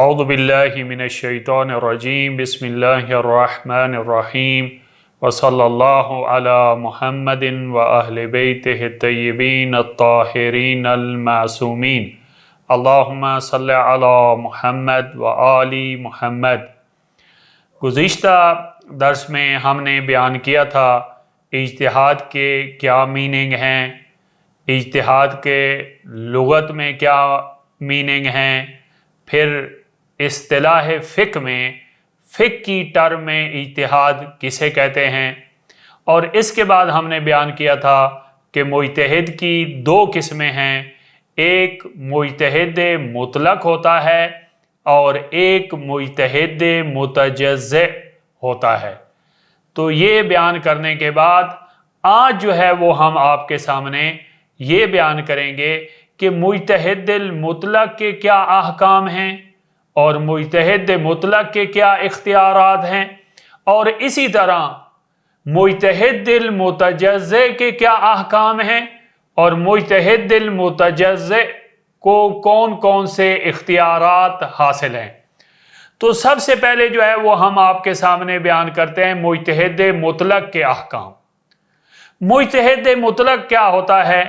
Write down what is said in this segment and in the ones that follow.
اعوذ باللہ من الشیطان الرجیم بسم اللہ الرحمن الرحیم وصلی اللہ علی محمد و اہل بیتہ الطیبین الطاہرین المعصومین اللہم صلی علی محمد و آل محمد۔ گزشتہ درس میں ہم نے بیان کیا تھا اجتہاد کے کیا میننگ ہیں، اجتہاد کے لغت میں کیا میننگ ہیں، پھر اصطلاح فقہ میں فقہ کی ٹرم میں اجتہاد کسے کہتے ہیں، اور اس کے بعد ہم نے بیان کیا تھا کہ مجتہد کی دو قسمیں ہیں، ایک مجتہد مطلق ہوتا ہے اور ایک مجتہد متجزئ ہوتا ہے۔ تو یہ بیان کرنے کے بعد آج جو ہے وہ ہم آپ کے سامنے یہ بیان کریں گے کہ مجتہد المطلق کے کیا احکام ہیں اور مجتہد مطلق کے کیا اختیارات ہیں، اور اسی طرح مجتہد المتجزئ کے کیا احکام ہیں اور مجتہد المتجزئ کو کون کون سے اختیارات حاصل ہیں۔ تو سب سے پہلے جو ہے وہ ہم آپ کے سامنے بیان کرتے ہیں مجتہد مطلق کے احکام۔ مجتہد مطلق کیا ہوتا ہے؟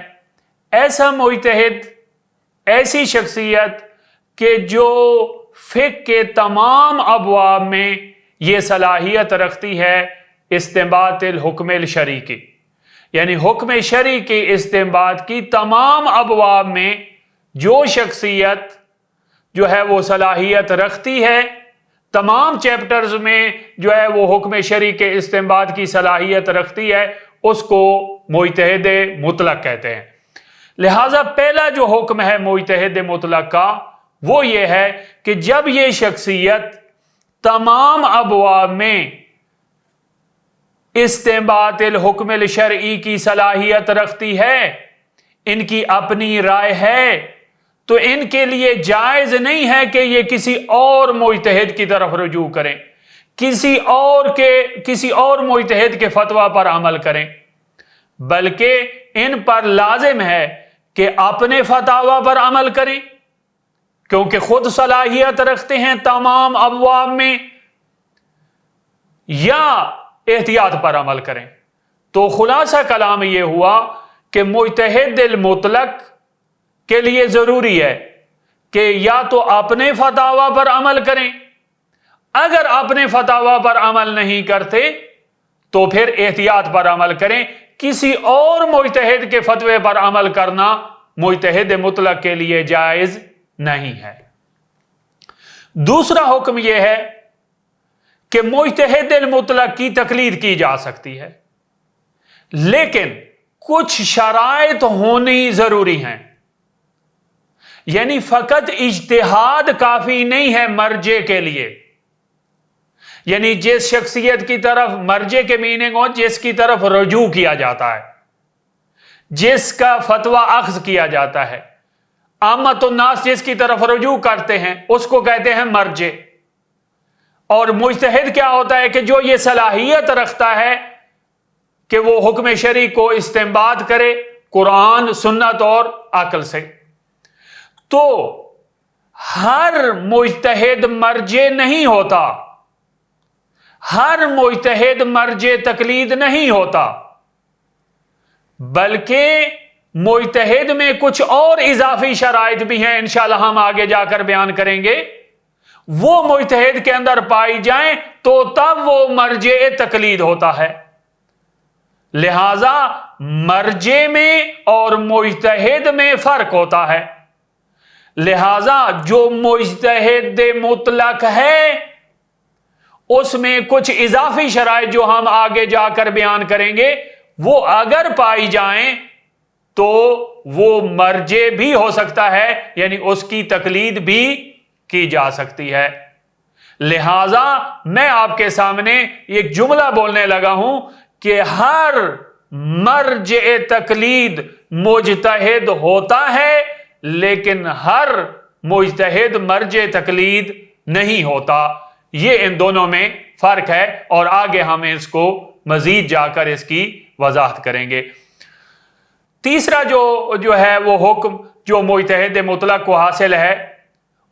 ایسا مجتہد، ایسی شخصیت کہ جو فقہ کے تمام ابواب میں یہ صلاحیت رکھتی ہے استنباط الحکم الشرعی کی، یعنی حکم شرعی کے استنباط کی تمام ابواب میں جو شخصیت جو ہے وہ صلاحیت رکھتی ہے، تمام چیپٹرز میں جو ہے وہ حکم شرعی کے استنباط کی صلاحیت رکھتی ہے، اس کو مجتہد مطلق کہتے ہیں۔ لہٰذا پہلا جو حکم ہے مجتہد مطلق کا وہ یہ ہے کہ جب یہ شخصیت تمام ابواب میں استنباط الحکم الشرعی کی صلاحیت رکھتی ہے، ان کی اپنی رائے ہے، تو ان کے لیے جائز نہیں ہے کہ یہ کسی اور مجتہد کی طرف رجوع کریں، کسی اور مجتہد کے فتویٰ پر عمل کریں، بلکہ ان پر لازم ہے کہ اپنے فتاویٰ پر عمل کریں، کیونکہ خود صلاحیت رکھتے ہیں تمام ابواب میں، یا احتیاط پر عمل کریں۔ تو خلاصہ کلام یہ ہوا کہ مجتہد المطلق کے لیے ضروری ہے کہ یا تو اپنے فتاویٰ پر عمل کریں، اگر اپنے فتاویٰ پر عمل نہیں کرتے تو پھر احتیاط پر عمل کریں، کسی اور مجتہد کے فتوے پر عمل کرنا مجتہد مطلق کے لیے جائز نہیں ہے۔ دوسرا حکم یہ ہے کہ مجتہد المطلق کی تقلید کی جا سکتی ہے، لیکن کچھ شرائط ہونی ضروری ہیں، یعنی فقط اجتہاد کافی نہیں ہے مرجع کے لیے، یعنی جس شخصیت کی طرف مرجع کے میننگ ہو، جس کی طرف رجوع کیا جاتا ہے، جس کا فتویٰ اخذ کیا جاتا ہے، عامۃ الناس جس کی طرف رجوع کرتے ہیں اس کو کہتے ہیں مرجع۔ اور مجتہد کیا ہوتا ہے کہ جو یہ صلاحیت رکھتا ہے کہ وہ حکم شرعی کو استنباط کرے قرآن، سنت اور عقل سے۔ تو ہر مجتہد مرجع نہیں ہوتا، ہر مجتہد مرجع تقلید نہیں ہوتا، بلکہ مجتہد میں کچھ اور اضافی شرائط بھی ہیں، انشاءاللہ ہم آگے جا کر بیان کریں گے، وہ مجتہد کے اندر پائی جائیں تو تب وہ مرجع تقلید ہوتا ہے۔ لہذا مرجع میں اور مجتہد میں فرق ہوتا ہے، لہذا جو مجتہد مطلق ہے اس میں کچھ اضافی شرائط جو ہم آگے جا کر بیان کریں گے وہ اگر پائی جائیں تو وہ مرجع بھی ہو سکتا ہے، یعنی اس کی تقلید بھی کی جا سکتی ہے۔ لہذا میں آپ کے سامنے ایک جملہ بولنے لگا ہوں کہ ہر مرجع تقلید مجتہد ہوتا ہے، لیکن ہر مجتہد مرجع تقلید نہیں ہوتا۔ یہ ان دونوں میں فرق ہے، اور آگے ہم اس کو مزید جا کر اس کی وضاحت کریں گے۔ تیسرا جو ہے وہ حکم جو مجتہد مطلق کو حاصل ہے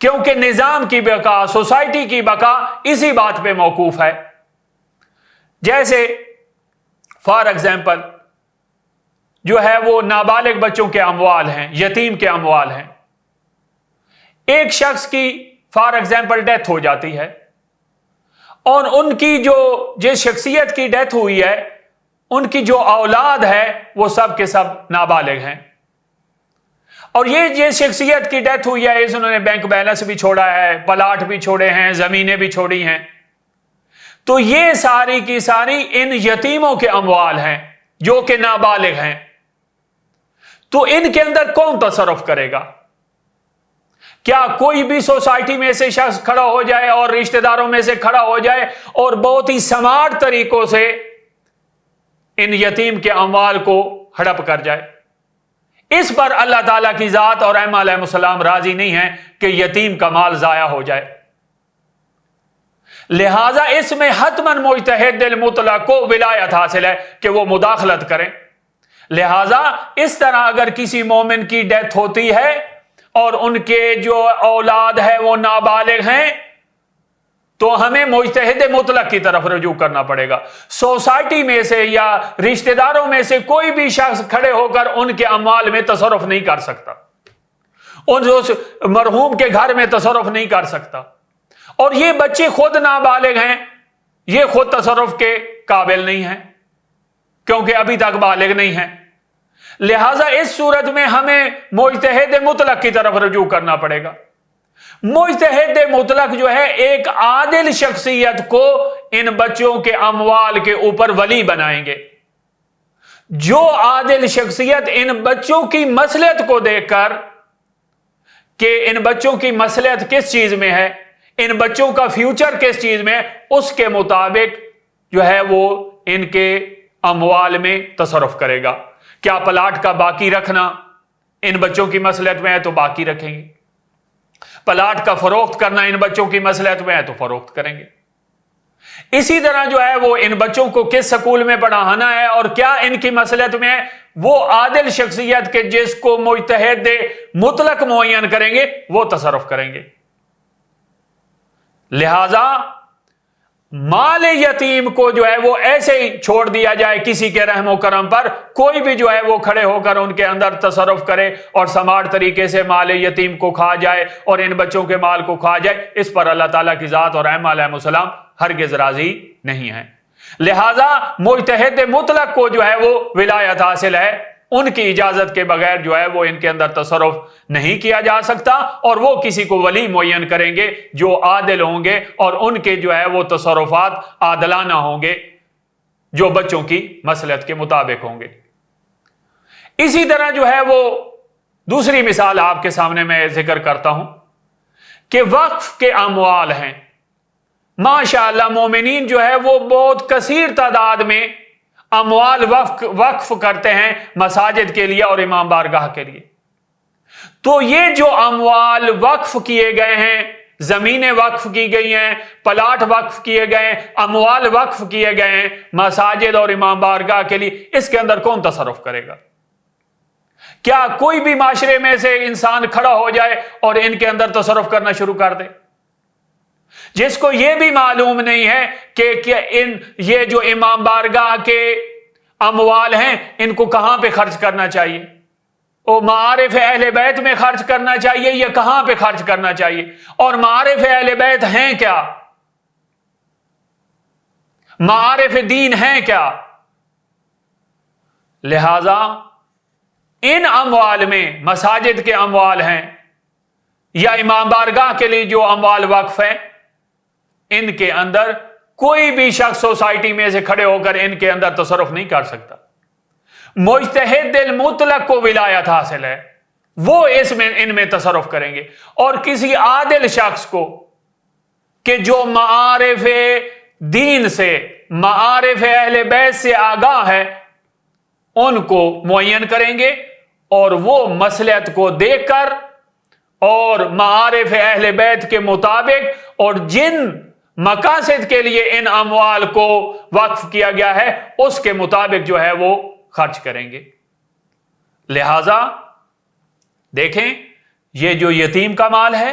کیونکہ نظام کی بقا، سوسائٹی کی بقا اسی بات پہ موقوف ہے۔ جیسے فار ایگزامپل جو ہے وہ نابالغ بچوں کے اموال ہیں، یتیم کے اموال ہیں۔ ایک شخص کی فار ایگزامپل ڈیتھ ہو جاتی ہے، اور ان کی جو جس شخصیت کی ڈیتھ ہوئی ہے ان کی جو اولاد ہے وہ سب کے سب نابالغ ہیں، اور یہ جس شخصیت کی ڈیتھ ہوئی ہے انہوں نے بینک بیلنس بھی چھوڑا ہے، پلاٹ بھی چھوڑے ہیں، زمینیں بھی چھوڑی ہیں، تو یہ ساری کی ساری ان یتیموں کے اموال ہیں جو کہ نابالغ ہیں۔ تو ان کے اندر کون تصرف کرے گا؟ کیا کوئی بھی سوسائٹی میں سے شخص کھڑا ہو جائے اور رشتہ داروں میں سے کھڑا ہو جائے اور بہت ہی سمارٹ طریقوں سے ان یتیم کے اموال کو ہڑپ کر جائے؟ اس پر اللہ تعالیٰ کی ذات اور ائمہ علیہ السلام راضی نہیں ہیں کہ یتیم کا مال ضائع ہو جائے، لہذا اس میں حتماً مجتہد المطلق کو ولایت حاصل ہے کہ وہ مداخلت کریں۔ لہذا اس طرح اگر کسی مومن کی ڈیتھ ہوتی ہے اور ان کے جو اولاد ہے وہ نابالغ ہیں تو ہمیں مجتہد مطلق کی طرف رجوع کرنا پڑے گا۔ سوسائٹی میں سے یا رشتہ داروں میں سے کوئی بھی شخص کھڑے ہو کر ان کے اموال میں تصرف نہیں کر سکتا، ان مرحوم کے گھر میں تصرف نہیں کر سکتا، اور یہ بچے خود نابالغ ہیں، یہ خود تصرف کے قابل نہیں ہیں کیونکہ ابھی تک بالغ نہیں ہیں۔ لہذا اس صورت میں ہمیں مجتہد مطلق کی طرف رجوع کرنا پڑے گا۔ مجتہد مطلق جو ہے ایک عادل شخصیت کو ان بچوں کے اموال کے اوپر ولی بنائیں گے، جو عادل شخصیت ان بچوں کی مصلحت کو دیکھ کر کہ ان بچوں کی مصلحت کس چیز میں ہے، ان بچوں کا فیوچر کس چیز میں، اس کے مطابق جو ہے وہ ان کے اموال میں تصرف کرے گا۔ کیا پلاٹ کا باقی رکھنا ان بچوں کی مصلحت میں ہے تو باقی رکھیں گے، پلاٹ کا فروخت کرنا ان بچوں کی مصلحت میں ہے تو فروخت کریں گے۔ اسی طرح جو ہے وہ ان بچوں کو کس سکول میں پڑھانا ہے اور کیا ان کی مصلحت میں ہے، وہ عادل شخصیت کے جس کو مجتہد مطلق معین کریں گے وہ تصرف کریں گے۔ لہذا مال یتیم کو جو ہے وہ ایسے ہی چھوڑ دیا جائے کسی کے رحم و کرم پر، کوئی بھی جو ہے وہ کھڑے ہو کر ان کے اندر تصرف کرے اور سمارٹ طریقے سے مال یتیم کو کھا جائے اور ان بچوں کے مال کو کھا جائے، اس پر اللہ تعالیٰ کی ذات اور ائمہ علیہ السلام ہرگز راضی نہیں ہیں۔ لہذا مجتہد مطلق کو جو ہے وہ ولایت حاصل ہے، ان کی اجازت کے بغیر جو ہے وہ ان کے اندر تصرف نہیں کیا جا سکتا، اور وہ کسی کو ولی معین کریں گے جو عادل ہوں گے اور ان کے جو ہے وہ تصرفات عادلانہ ہوں گے جو بچوں کی مصلحت کے مطابق ہوں گے۔ اسی طرح جو ہے وہ دوسری مثال آپ کے سامنے میں ذکر کرتا ہوں کہ وقف کے اموال ہیں، ماشاءاللہ مومنین جو ہے وہ بہت کثیر تعداد میں اموال وقف کرتے ہیں مساجد کے لیے اور امام بارگاہ کے لیے۔ تو یہ جو اموال وقف کیے گئے ہیں، زمینیں وقف کی گئی ہیں، پلاٹ وقف کیے گئے ہیں، اموال وقف کیے گئے ہیں مساجد اور امام بارگاہ کے لیے، اس کے اندر کون تصرف کرے گا؟ کیا کوئی بھی معاشرے میں سے انسان کھڑا ہو جائے اور ان کے اندر تصرف کرنا شروع کر دے، جس کو یہ بھی معلوم نہیں ہے کہ یہ جو امام بارگاہ کے اموال ہیں ان کو کہاں پہ خرچ کرنا چاہیے، وہ معارف اہل بیت میں خرچ کرنا چاہیے یا کہاں پہ خرچ کرنا چاہیے، اور معارف اہل بیت ہیں کیا، معارف دین ہیں کیا؟ لہذا ان اموال میں مساجد کے اموال ہیں یا امام بارگاہ کے لیے جو اموال وقف ہیں، ان کے اندر کوئی بھی شخص سوسائٹی میں سے کھڑے ہو کر ان کے اندر تصرف نہیں کر سکتا۔ مجتہد المطلق کو ولایت حاصل ہے، وہ ان میں تصرف کریں گے، اور کسی عادل شخص کو کہ جو معارف دین سے، معارف اہل بیت سے آگاہ ہے، ان کو معین کریں گے، اور وہ مصلحت کو دیکھ کر اور معارف اہل بیت کے مطابق اور جن مقاصد کے لیے ان اموال کو وقف کیا گیا ہے اس کے مطابق جو ہے وہ خرچ کریں گے۔ لہذا دیکھیں، یہ جو یتیم کا مال ہے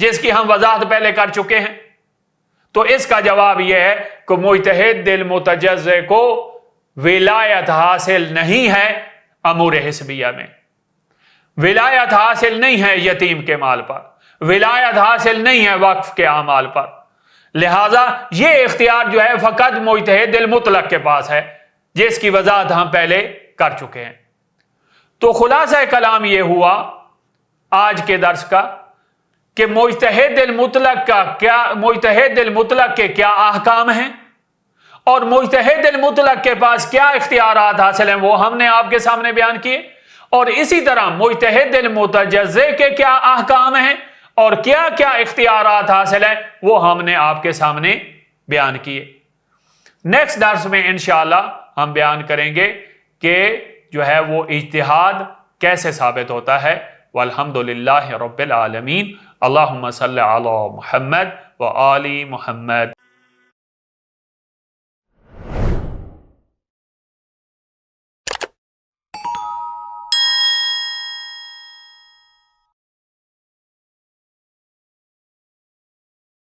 جس کی ہم وضاحت پہلے کر چکے ہیں؟ تو اس کا جواب یہ ہے کہ مجتہد المتجزئ کو ولایت حاصل نہیں ہے امور حسبیہ میں، ولایت حاصل نہیں ہے یتیم کے مال پر، ولایت حاصل نہیں ہے وقف کے اعمال پر، لہذا یہ اختیار جو ہے فقط مجتہد المطلق کے پاس ہے، جس کی وضاحت ہم پہلے کر چکے ہیں۔ تو خلاصہ کلام یہ ہوا آج کے درس کا کہ مجتہد المطلق کے کیا احکام ہیں اور مجتہد المطلق کے پاس کیا اختیارات حاصل ہیں، وہ ہم نے آپ کے سامنے بیان کیے، اور اسی طرح مجتہد المتجزئ کے کیا احکام ہیں اور کیا کیا اختیارات حاصل ہیں، وہ ہم نے آپ کے سامنے بیان کیے۔ نیکسٹ درس میں انشاءاللہ ہم بیان کریں گے کہ جو ہے وہ اجتہاد کیسے ثابت ہوتا ہے۔ والحمدللہ رب العالمین، اللہم صلی علی محمد و آل محمد۔